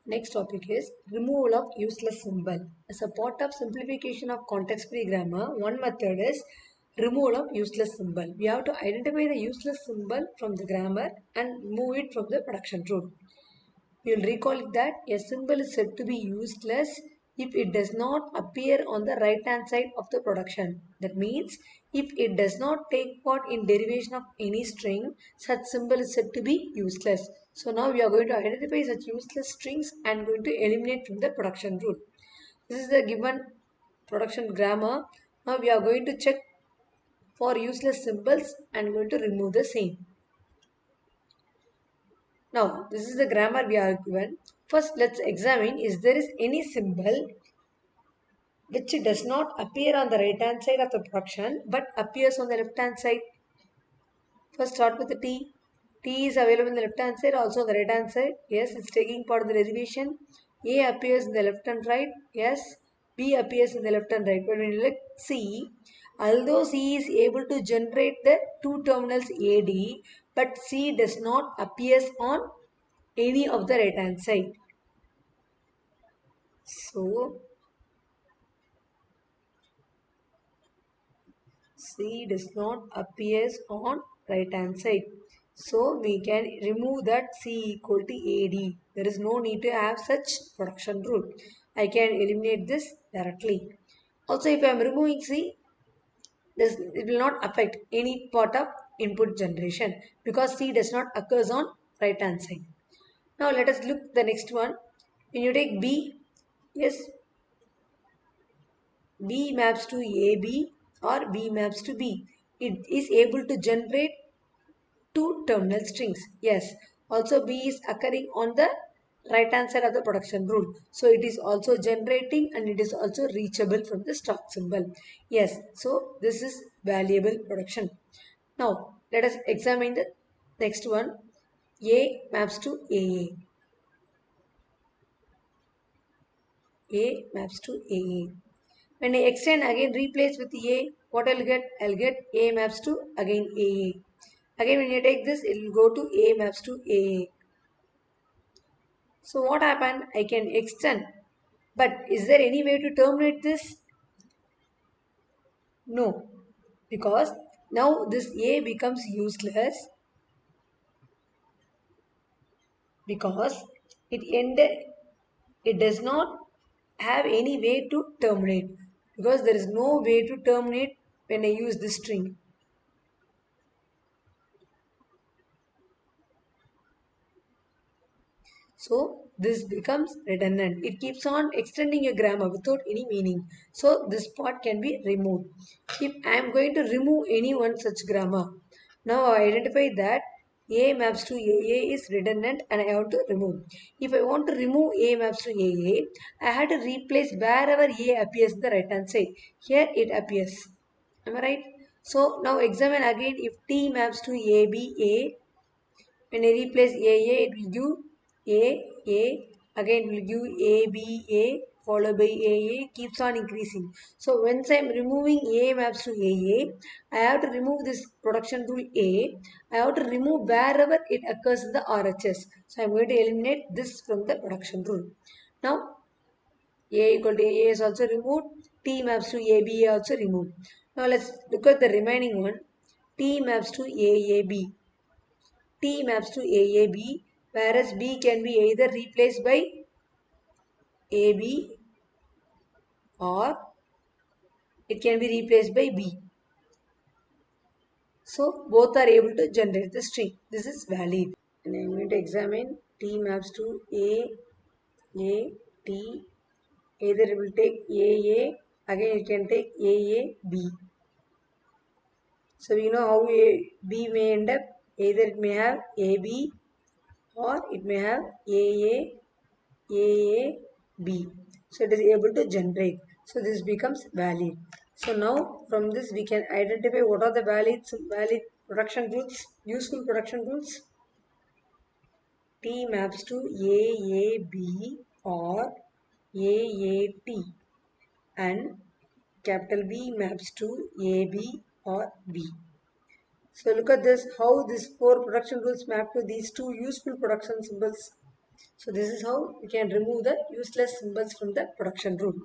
Next topic is removal of useless symbol. As a part of simplification of context-free grammar, one method is removal of useless symbol. We have to identify the useless symbol from the grammar and remove it from the production rule. You will recall that a symbol is said to be useless if it does not appear on the right hand side of the production. That means if it does not take part in derivation of any string, such symbol is said to be useless. So now we are going to identify such useless strings and going to eliminate from the production rule. This is the given production grammar. Now we are going to check for useless symbols and going to remove the same. Now, this is the grammar we are given. First, let's examine is there is any symbol which does not appear on the right hand side of the production but appears on the left hand side. First, start with the T. T is available in the left hand side, also on the right hand side. Yes, it's taking part of the derivation. A appears in the left and right. Yes. B appears in the left and right. But when you look C, although C is able to generate the two terminals AD, but C does not appears on any of the right hand side. So C does not appears on right hand side. So we can remove that C equal to AD. There is no need to have such production rule. I can eliminate this directly. Also if I am removing C, it will not affect any part of input generation because C does not occurs on right hand side. Now let us look the next one. When you take B, yes, B maps to AB or B maps to B. It is able to generate two terminal strings. Yes. Also B is occurring on the right hand side of the production rule. So it is also generating and it is also reachable from the stop symbol. Yes. So this is valuable production. Now let us examine the next one. A maps to AA. A maps to AA. When I extend again replace with A, what I'll get? I'll get A maps to again AA. Again when you take this, it will go to A maps to AA. So what happened? I can extend. But is there any way to terminate this? No. Because now this A becomes useless because it does not have any way to terminate because there is no way to terminate when I use this string. So this becomes redundant. It keeps on extending a grammar without any meaning. So this part can be removed. If I am going to remove any one such grammar, now I identify that A maps to AA is redundant and I have to remove. If I want to remove A maps to AA, I have to replace wherever A appears in the right hand side. Here it appears. Am I right? So now examine again if T maps to AB, when I replace AA, it will give A, again it will give ABA, followed by AA, keeps on increasing. So once I am removing A maps to AA, I have to remove this production rule A. I have to remove wherever it occurs in the RHS. So I am going to eliminate this from the production rule. Now A equal to AA is also removed. T maps to ABA also removed. Now let's look at the remaining one. T maps to AAB. T maps to AAB, whereas B can be either replaced by AB or it can be replaced by B. So both are able to generate the string. This is valid. And I am going to examine T maps to T. Either it will take AA, again it can take AAB. So we know how B may end up. Either it may have AB or it may have AAB. So it is able to generate. So this becomes valid. So now from this we can identify what are the valid production rules, useful production rules. T maps to AAB or AAT and capital B maps to AB or B. So look at this, how these four production rules map to these two useful production symbols. So this is how we can remove the useless symbols from the production rule.